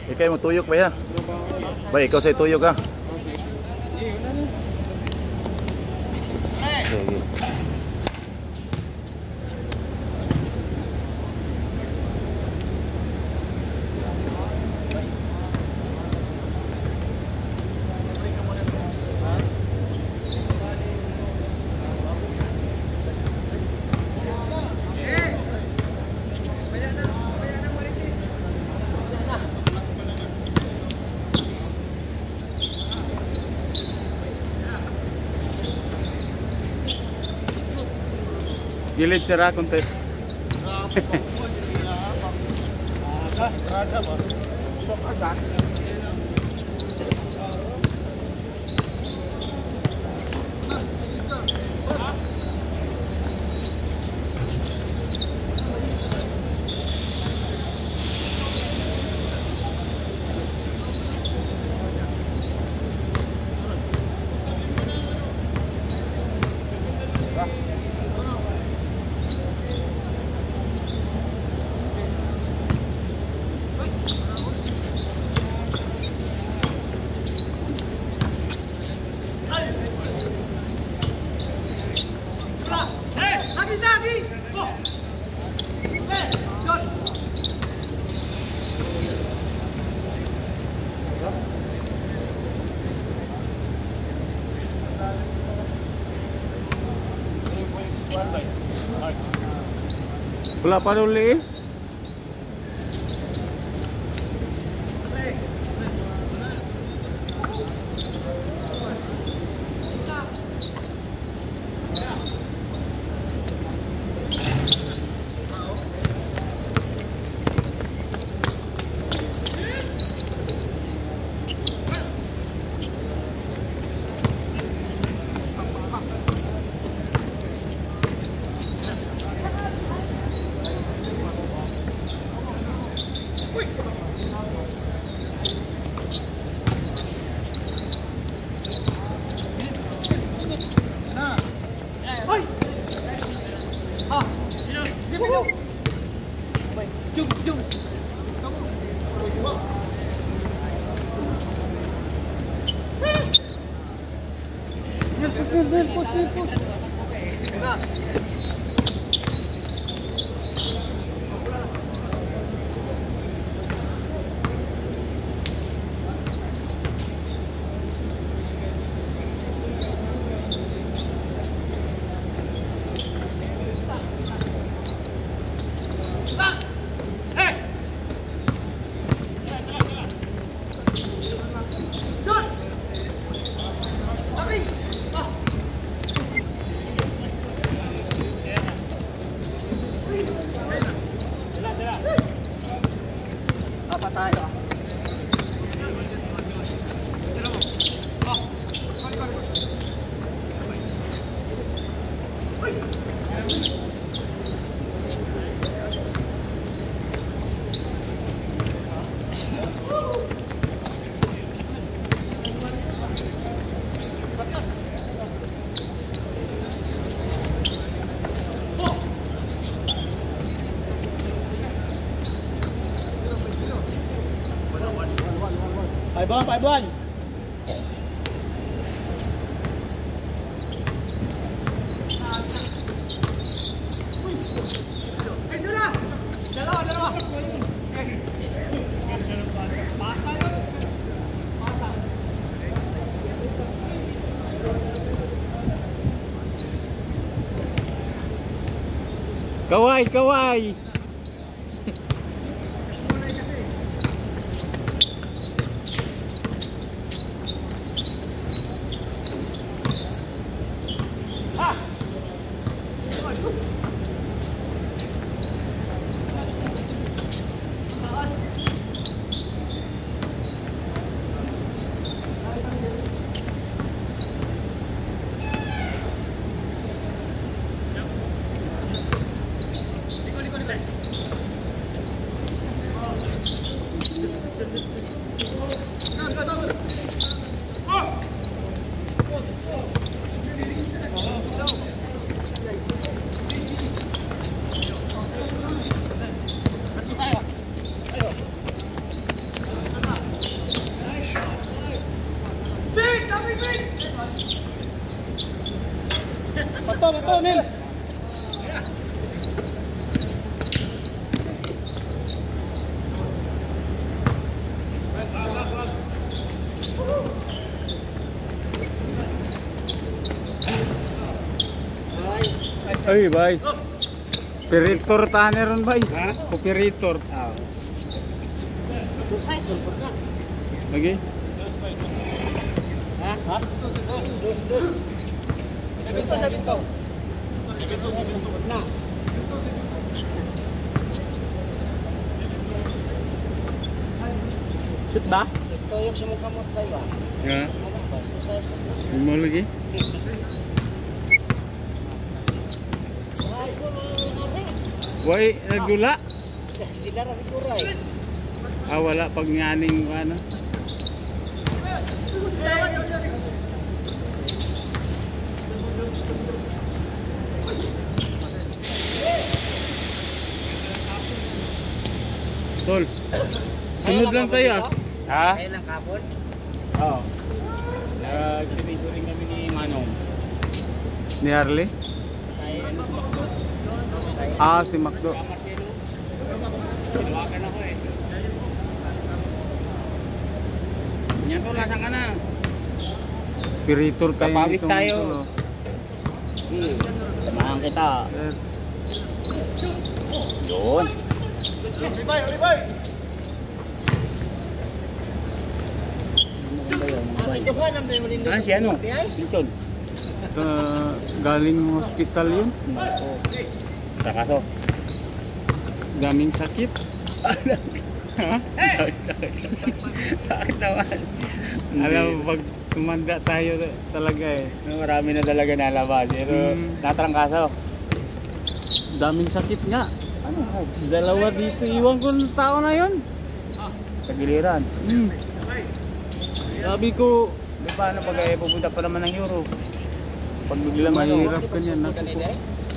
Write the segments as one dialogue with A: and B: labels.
A: Ikay mo tuyok ba ya? Ba, ikaw sa'y tuyok ha? Sige.
B: Gilid sira konti. Wala pa uli eh. Pak Buan. Kawai, kawai. Bato, Nel. Ay, bay. Operator tanner ron, bay. Ha? Operator.
C: Exercise mo na.
B: Lagi.
C: Ha? Exercise sa bitaw. Na.
B: Shoot ba?
C: Tuyok sa mukha mo tayo ba?
B: Ha?
C: Ano ba? Exercise mo.
B: Mo lagi.
C: Ay, ko na.
B: Way, nagula.
C: Sila ra siguro ay.
B: Wala pag nganing ano. Tol, sunod lang tayo ah.
D: Ha?
C: Kaya lang kapon.
D: Oo. Nag-dito rin kami ni Manong.
B: Ni Harley?
C: Kaya ano sa bakdo.
B: Si Macdo.
D: Marcelo. Tinawagan ako eh. Yan to, lasang ka na.
B: Operator tayo.
D: Kapawis
B: nitong
D: tayo.
B: solo.
D: Samahan kita.
B: Sir,
D: Doon.
C: Ito ba nang tayo din.
D: Ah, si ano? Pinson.
B: galing hospital yun.
D: Takaso.
B: Daming sakit. Ha?
D: Bakit naman?
B: Alam mo, pag tumanda tayo talaga eh.
D: Marami na talaga nalabas. Pero natrangkaso.
B: Daming sakit nga. Ano? Dalawa dito. Iwan ko ng tao na yun.
D: Sa giliran.
B: Sabi ko,
D: Di paano pag pupunta pa naman ng Europe? Pag biglang
B: mahirap ka niyan.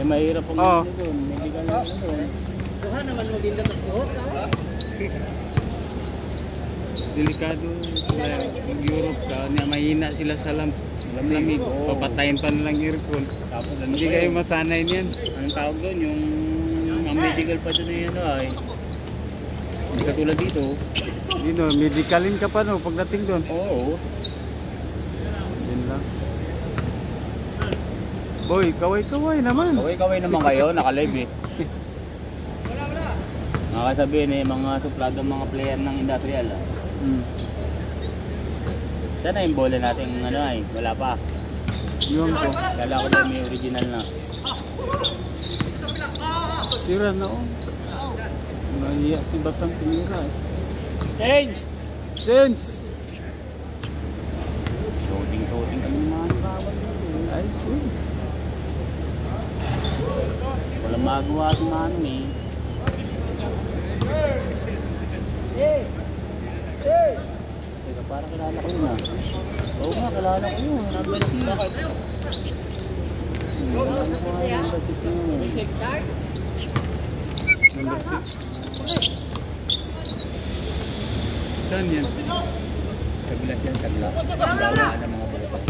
D: mahirap pag
B: Oo.
D: doon. Medical na doon.
C: Kuha naman mo din dapat ko.
B: Delikado sila mag-Europe. Mahina sila sa lamlamig. Papatayin pa nilang aircon.
D: Tapos ano
B: Hindi
D: pa
B: kayo
D: yun?
B: masanay niyan.
D: Anong tawag doon? Yung ang medical pa doon yun ay. Hindi katulad dito.
B: Dino, medicalin ka pa no pagdating doon.
D: Oo.
B: Yun lang. Boy, kaway-kaway naman.
D: Kaway-kaway naman kayo, naka-live eh. Makakasabihin eh, mga suplado mga player ng industrial ah. Sana yung bola natin ano ay, wala pa.
B: Yun ko.
D: Kala ko daw may original na.
B: Tira na oh. Nahiya si Batang tinira eh.
D: Change!
B: Sense!
D: Shooting kami ng mga nakawan dito.
B: Ay, sure.
D: Walang magawa si Manu eh. Teka, parang kilala ko yun ah. Oo nga, kilala ko yun. Number 6. Bakit? Kilala ko nga yung number 6 yun.
B: Number 6. Saan yan?
D: Kabilas yan, kabila. Dawa ng mga bulupak.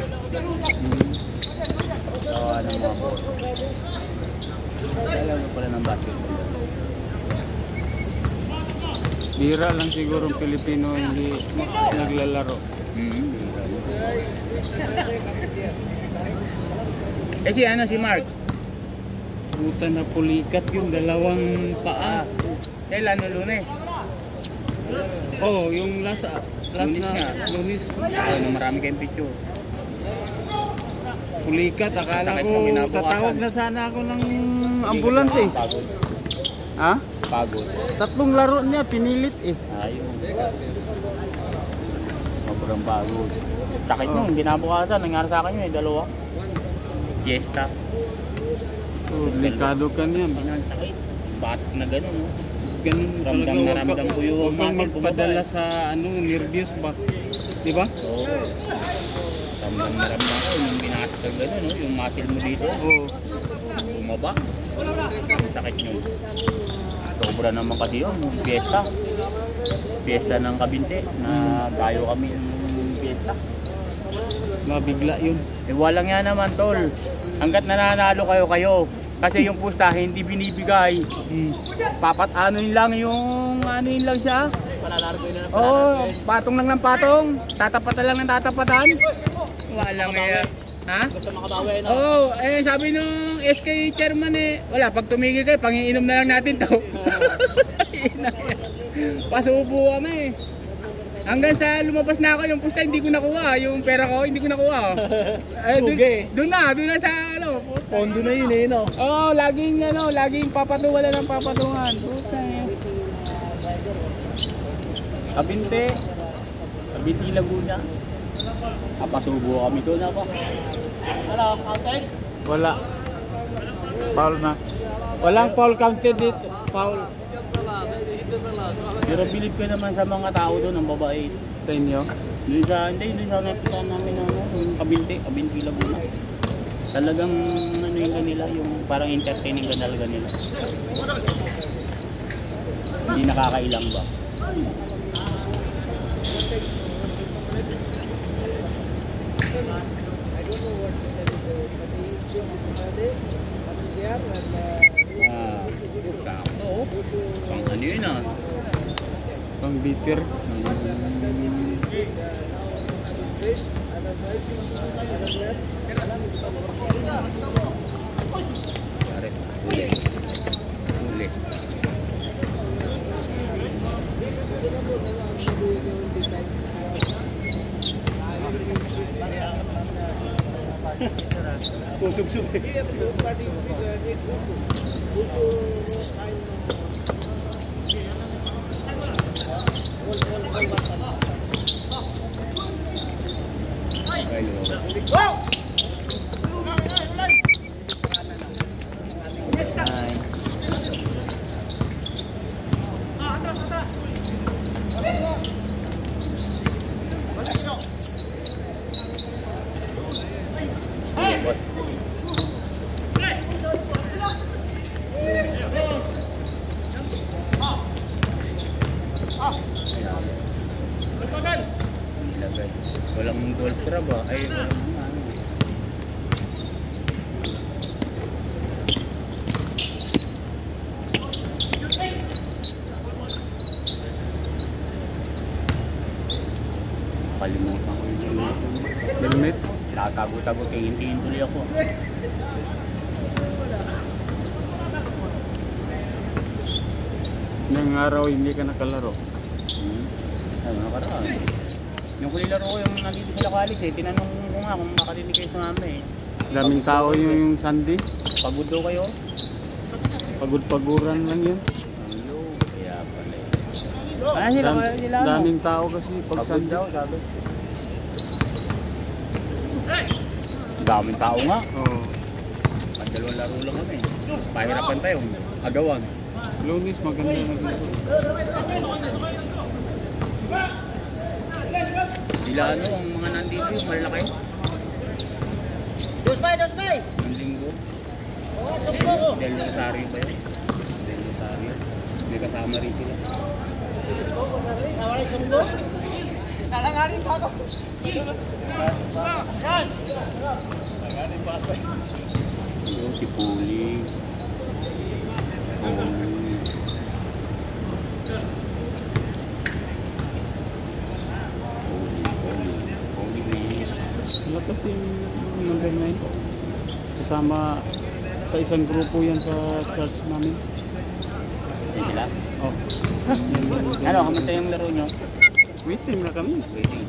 D: Dawa ng mga bulupak. Alam mo pala ng basketball.
B: Bira lang siguro ang Pilipino hindi naglalaro.
D: Eh si ano, si Mark?
B: Puta na pulikat yung dalawang paa.
D: Kailan no, Lunes?
B: Oh, yung last
D: Lunis
B: na
D: nga.
B: Lunis.
D: Ayun, marami kayong picture.
B: Pulikat, akala
D: Sakit
B: ko
D: mo, kinabukasan.
B: tatawag na sana ako ng ambulance eh.
D: Pagod.
B: Ha?
D: Pagod.
B: 3 laro niya, pinilit eh.
D: Ayun. Sobrang pagod. Sakit
B: Oh.
D: nung, binabukasan. Nangyari sa akin yun, 2. Fiesta.
B: Oh, delikado ka niyan.
D: Ang sakit. Batik na gano'n, no?
B: Ganun
D: Ramdam na
B: talaga,
D: ramdam ko yung
B: huwag kang
D: muscle
B: magpadala
D: bumaba,
B: sa ano, nervyos ba? Diba?
D: So, ramdam na ramdam ko. Yung binasag gano'n, no? Yung muscle mo dito.
B: Oo.
D: Bumaba. Ang sakit nyo. Sobra naman kasi yun. Fiesta. Fiesta ng Kabinte. Na gayo kami ng fiesta.
B: Mabigla yun.
D: Eh walang yan naman tol. Hanggat nananalo kayo. Kasi yung pusta hindi binibigay. Ano lang siya.
C: Palalargo na lang.
D: Oo, patong lang ng patong. Tatapatan lang ng tatapatan. Walang yan. Ha?
C: Basta makabawi na.
D: Oo, sabi nung SK chairman wala, pag tumigil kayo, pangiinom na lang natin to. Pasubo kami. Hanggang sa lumabas na ako, yung pusta hindi ko nakuha, yung pera ko hindi ko nakuha. Doon na sa
C: Pondo na yun no?
D: Oo, laging wala ng papatungan. Kabinte Laguna. Kapasubo kami doon ako.
C: Ano, outside?
B: Wala. Foul na. Walang foul counted dito. Foul.
D: Pero bilib ka naman sa mga tao doon, ang babae.
B: Sa inyo?
D: Hindi sa napitan namin yung Kabinte Laguna. Talagang yung kanila, yung parang entertaining ka talaga nila. Hindi nakakailang ba? Pang ano yun
B: Pang bitter.
D: Uli.
C: Kusog-sug.
D: Walang gold crab ay walang ano. Kalimutan ko yung
B: Helmet.
D: Tatago-tago, tingin-tingin tuloy ako.
B: Ngayong araw hindi ka nakalaro.
D: Ano nakaraan? Yung kulilaro ko yung nandito sila kalis tinanong ko nga kung makarinig kayo sa mama
B: Daming tao yung Sunday.
D: Pagod daw kayo?
B: Pagod-paguran lang yun.
D: Kaya pala sila
B: Daming tao kasi pag
D: pagod
B: Sunday.
D: daw sabi. Daming tao nga.
B: Oo.
D: At dalawang laro lang kami. Pahirapan tayo. Agawan.
B: Lunis maganda
D: Sila ang mga nandito yung malalaki.
C: Dos bay!
D: Ang linggo.
C: Oh, sumpo ko!
D: Del Rosario ba yun? Del Rosario. May kasama rin sila.
C: Nawala yung sumpo? Nalangarin pa ako! Yan!
D: Yung si Puli.
B: Wala kasi number 9. Kasama sa isang grupo yan sa church namin.
D: Ay sila?
B: Oh.
D: Ano, kamusta yung laro nyo?
B: Waiting na kami.
D: Waiting.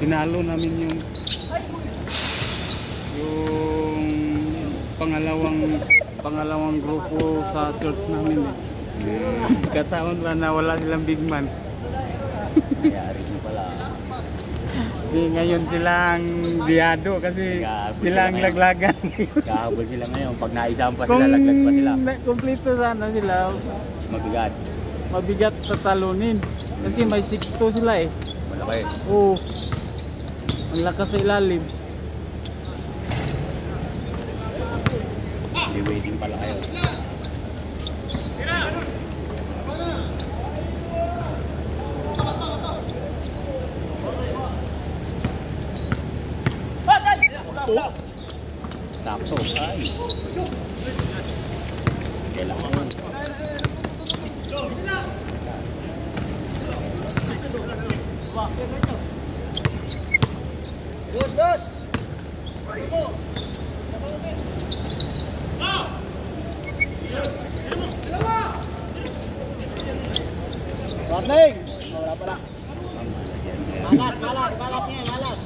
B: Tinalo namin yung pangalawang grupo sa church namin Kataon lang na wala silang big man.
D: Nangyari nyo pala.
B: Di ngayon silang diado kasi
D: Gahabol
B: silang
D: sila ngayon.
B: laglagan.
D: Kahabol sila ngayon. Pag naisama pa sila, laglag pa sila.
B: Kompleto sana sila,
D: Mabigat.
B: mabigat tatalunin. Kasi may 6-2 sila
D: Malaki.
B: Oo. Ang lakas sa ilalim.
D: Hindi waiting pala kayo. sakto. Ay. Kailangan.
C: Dos. Warning! Wala pala. Malas niya, malas.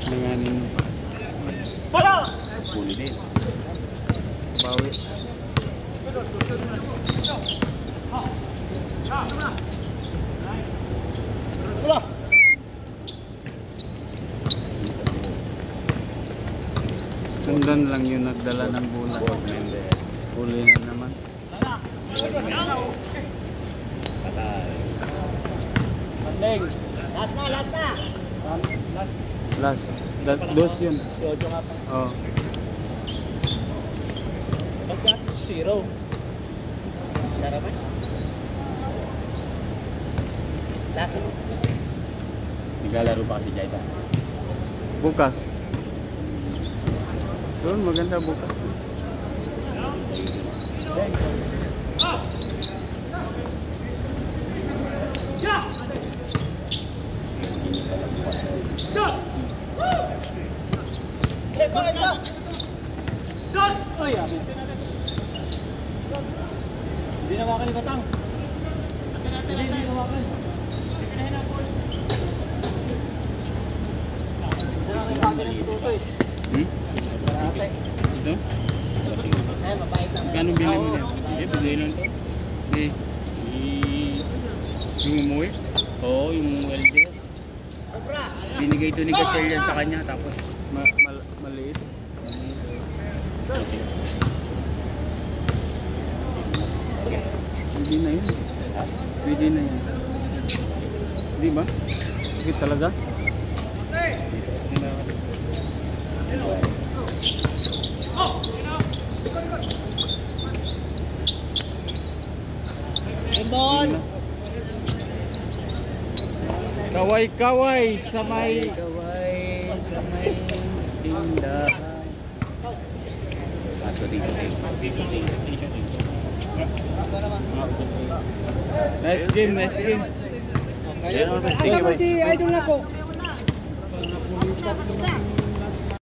B: Langanin mo.
D: Huli din.
B: Bawi.
C: Wala.
B: Sundan lang yung nagdala ng bola. Huli na naman.
C: Warning. Last na.
B: Last. Dos yun.
C: Si Ojo nga pa.
B: Oh.
C: Pagkat, 0. Sarap eh. Last na.
D: Naglalaro pa kasi Jaida.
B: Bukas. Doon, maganda bukas.
C: Hindi na makin batang. Hindi na makin.
B: Ito?
C: Ay, mabait lang.
B: Kano bili mo niya?
D: Hindi, bigay lang to.
B: Eh, yung umuwi?
D: Oo, yung LD. Binigay ito ni Castellan sa kanya, tapos
B: Maliit. Pwede na yun. Pwede na yun. Di ba? Sige talaga.
C: Imbon!
B: Kaway-kaway sa may...
D: Kaway sa may tindahan. Ato dito.
B: Nice game, nice game.
C: Asa mo si Idol na ko?